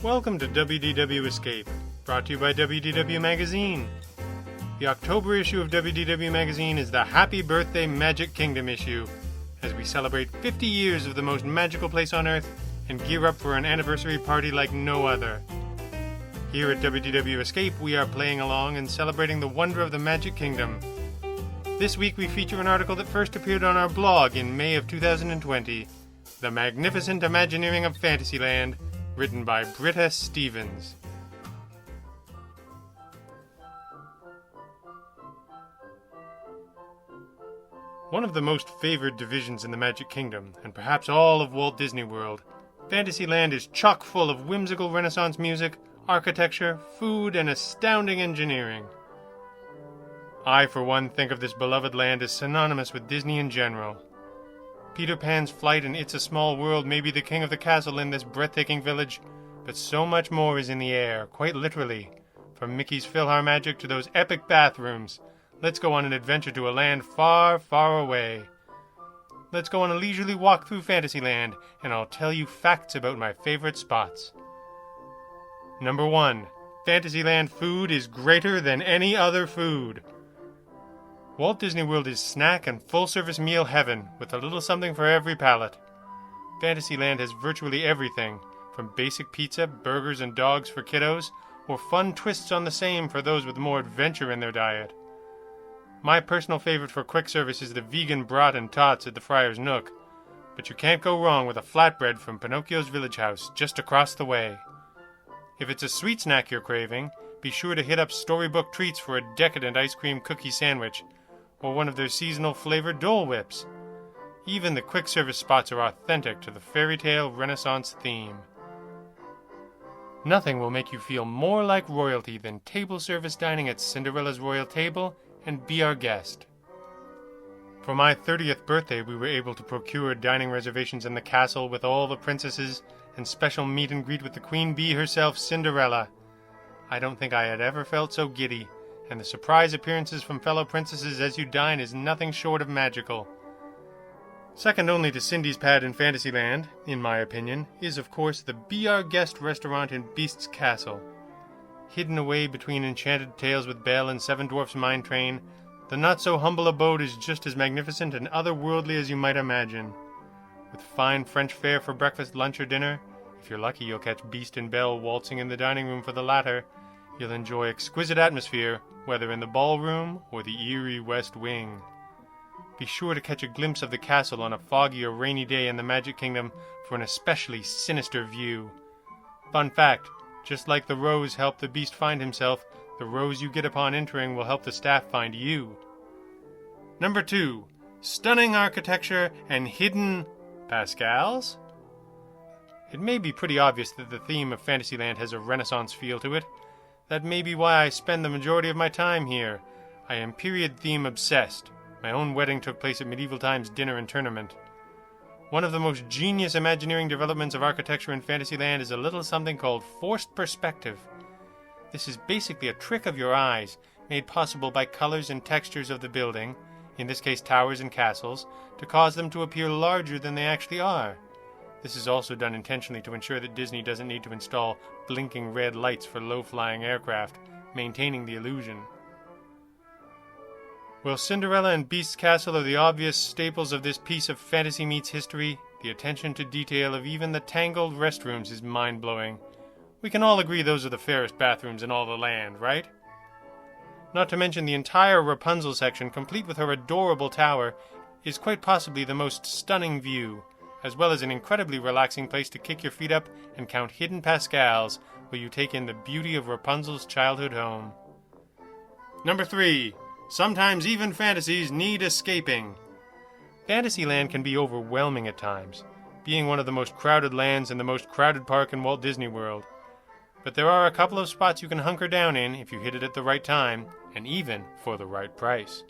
Welcome to WDW Escape, brought to you by WDW Magazine. The October issue of WDW Magazine is the Happy Birthday Magic Kingdom issue, as we celebrate 50 years of the most magical place on Earth and gear up for an anniversary party like no other. Here at WDW Escape, we are playing along and celebrating the wonder of the Magic Kingdom. This week we feature an article that first appeared on our blog in May of 2020, The Magnificent Imagineering of Fantasyland, written by Britta Stevens. One of the most favored divisions in the Magic Kingdom, and perhaps all of Walt Disney World, Fantasyland is chock full of whimsical Renaissance music, architecture, food, and astounding engineering. I, for one, think of this beloved land as synonymous with Disney in general. Peter Pan's flight and It's a Small World may be the king of the castle in this breathtaking village, but so much more is in the air, quite literally. From Mickey's PhilharMagic to those epic bathrooms, let's go on an adventure to a land far, far away. Let's go on a leisurely walk through Fantasyland, and I'll tell you facts about my favorite spots. Number 1. Fantasyland food is greater than any other food. Walt Disney World is snack and full-service meal heaven, with a little something for every palate. Fantasyland has virtually everything, from basic pizza, burgers, and dogs for kiddos, or fun twists on the same for those with more adventure in their diet. My personal favorite for quick service is the vegan brat and tots at the Friar's Nook, but you can't go wrong with a flatbread from Pinocchio's Village House just across the way. If it's a sweet snack you're craving, be sure to hit up Storybook Treats for a decadent ice cream cookie sandwich, or one of their seasonal flavored Dole Whips. Even the quick service spots are authentic to the fairy tale Renaissance theme. Nothing will make you feel more like royalty than table service dining at Cinderella's royal table and Be Our Guest. For my 30th birthday, we were able to procure dining reservations in the castle with all the princesses and special meet and greet with the Queen Bee herself, Cinderella. I don't think I had ever felt so giddy, and the surprise appearances from fellow princesses as you dine is nothing short of magical. Second only to Cindy's Pad in Fantasyland, in my opinion, is of course the Be Our Guest restaurant in Beast's Castle. Hidden away between Enchanted Tales with Belle and Seven Dwarfs Mine Train, the not-so-humble abode is just as magnificent and otherworldly as you might imagine. With fine French fare for breakfast, lunch, or dinner, if you're lucky you'll catch Beast and Belle waltzing in the dining room for the latter, you'll enjoy exquisite atmosphere, whether in the ballroom or the eerie West Wing. Be sure to catch a glimpse of the castle on a foggy or rainy day in the Magic Kingdom for an especially sinister view. Fun fact, just like the rose helped the Beast find himself, the rose you get upon entering will help the staff find you. Number 2. Stunning architecture and hidden Pascals? It may be pretty obvious that the theme of Fantasyland has a Renaissance feel to it. That may be why I spend the majority of my time here. I am period theme obsessed. My own wedding took place at medieval times dinner and tournament. One of the most genius Imagineering developments of architecture in Fantasyland is a little something called forced perspective. This is basically a trick of your eyes, made possible by colors and textures of the building, in this case towers and castles, to cause them to appear larger than they actually are. This is also done intentionally to ensure that Disney doesn't need to install blinking red lights for low-flying aircraft, maintaining the illusion. While Cinderella and Beast's Castle are the obvious staples of this piece of fantasy meets history, the attention to detail of even the tangled restrooms is mind-blowing. We can all agree those are the fairest bathrooms in all the land, right? Not to mention the entire Rapunzel section, complete with her adorable tower, is quite possibly the most stunning view, as well as an incredibly relaxing place to kick your feet up and count hidden Pascals while you take in the beauty of Rapunzel's childhood home. Number 3. Sometimes even fantasies need escaping. Fantasyland can be overwhelming at times, being one of the most crowded lands and the most crowded park in Walt Disney World. But there are a couple of spots you can hunker down in if you hit it at the right time, and even for the right price.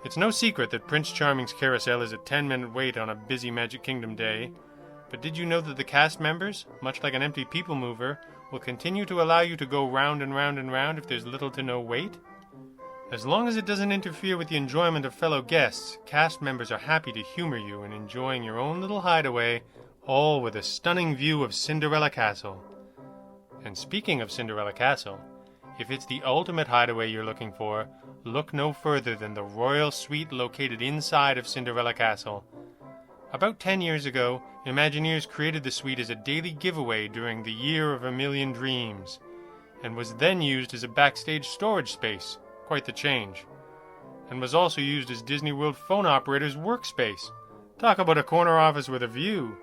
It's no secret that Prince Charming's carousel is a 10-minute wait on a busy Magic Kingdom day, but did you know that the cast members, much like an empty people mover, will continue to allow you to go round and round and round if there's little to no wait? As long as it doesn't interfere with the enjoyment of fellow guests, cast members are happy to humor you in enjoying your own little hideaway, all with a stunning view of Cinderella Castle. And speaking of Cinderella Castle, if it's the ultimate hideaway you're looking for, look no further than the royal suite located inside of Cinderella Castle. About 10 years ago, Imagineers created the suite as a daily giveaway during the Year of a Million Dreams, and was then used as a backstage storage space, quite the change, and was also used as Disney World phone operators' workspace. Talk about a corner office with a view.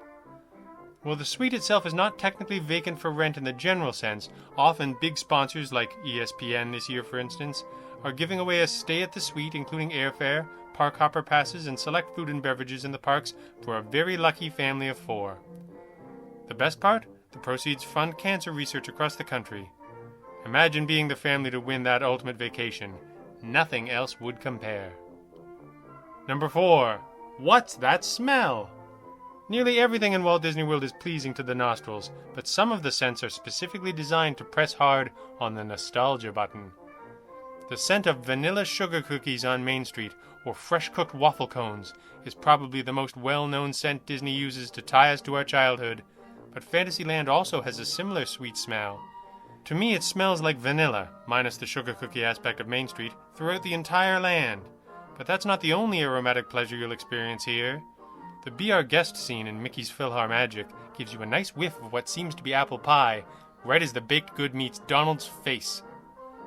Well, the suite itself is not technically vacant for rent in the general sense. Often big sponsors like ESPN this year, for instance, are giving away a stay at the suite, including airfare, park hopper passes, and select food and beverages in the parks for a very lucky family of 4. The best part? The proceeds fund cancer research across the country. Imagine being the family to win that ultimate vacation. Nothing else would compare. Number 4. What's that smell? Nearly everything in Walt Disney World is pleasing to the nostrils, but some of the scents are specifically designed to press hard on the nostalgia button. The scent of vanilla sugar cookies on Main Street or fresh-cooked waffle cones is probably the most well-known scent Disney uses to tie us to our childhood, but Fantasyland also has a similar sweet smell. To me, it smells like vanilla, minus the sugar cookie aspect of Main Street, throughout the entire land. But that's not the only aromatic pleasure you'll experience here. The Be Our Guest scene in Mickey's PhilharMagic gives you a nice whiff of what seems to be apple pie, right as the baked good meets Donald's face.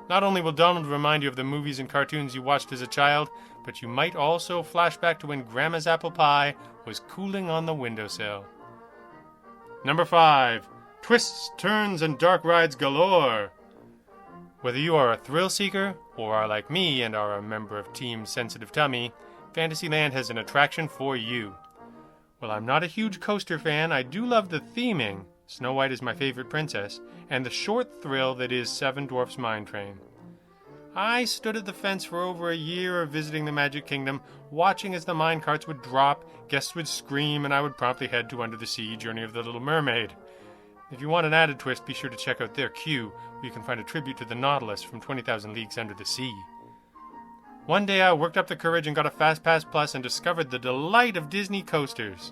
Not only will Donald remind you of the movies and cartoons you watched as a child, but you might also flash back to when Grandma's apple pie was cooling on the windowsill. Number 5. Twists, turns, and dark rides galore. Whether you are a thrill seeker, or are like me and are a member of Team Sensitive Tummy, Fantasyland has an attraction for you. While I'm not a huge coaster fan, I do love the theming, Snow White is my favorite princess, and the short thrill that is Seven Dwarfs Mine Train. I stood at the fence for over a year of visiting the Magic Kingdom, watching as the mine carts would drop, guests would scream, and I would promptly head to Under the Sea, Journey of the Little Mermaid. If you want an added twist, be sure to check out their queue, where you can find a tribute to the Nautilus from 20,000 Leagues Under the Sea. One day I worked up the courage and got a Fast Pass Plus and discovered the delight of Disney coasters.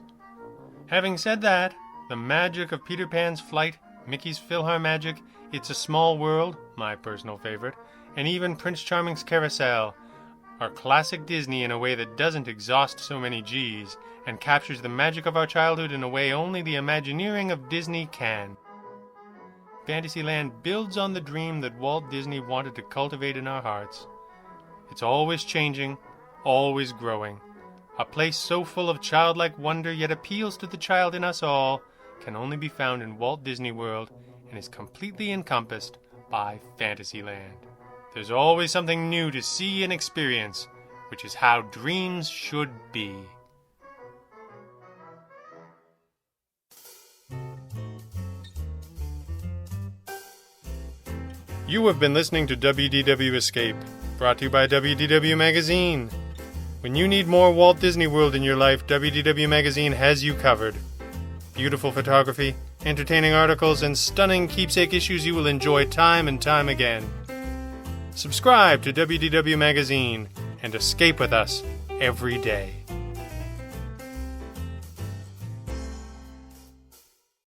Having said that, the magic of Peter Pan's Flight, Mickey's PhilharMagic, It's a Small World, my personal favorite, and even Prince Charming's Carousel are classic Disney in a way that doesn't exhaust so many G's and captures the magic of our childhood in a way only the Imagineering of Disney can. Fantasyland builds on the dream that Walt Disney wanted to cultivate in our hearts. It's always changing, always growing. A place so full of childlike wonder yet appeals to the child in us all can only be found in Walt Disney World and is completely encompassed by Fantasyland. There's always something new to see and experience, which is how dreams should be. You have been listening to WDW Escape, brought to you by WDW Magazine. When you need more Walt Disney World in your life, WDW Magazine has you covered. Beautiful photography, entertaining articles, and stunning keepsake issues you will enjoy time and time again. Subscribe to WDW Magazine and escape with us every day.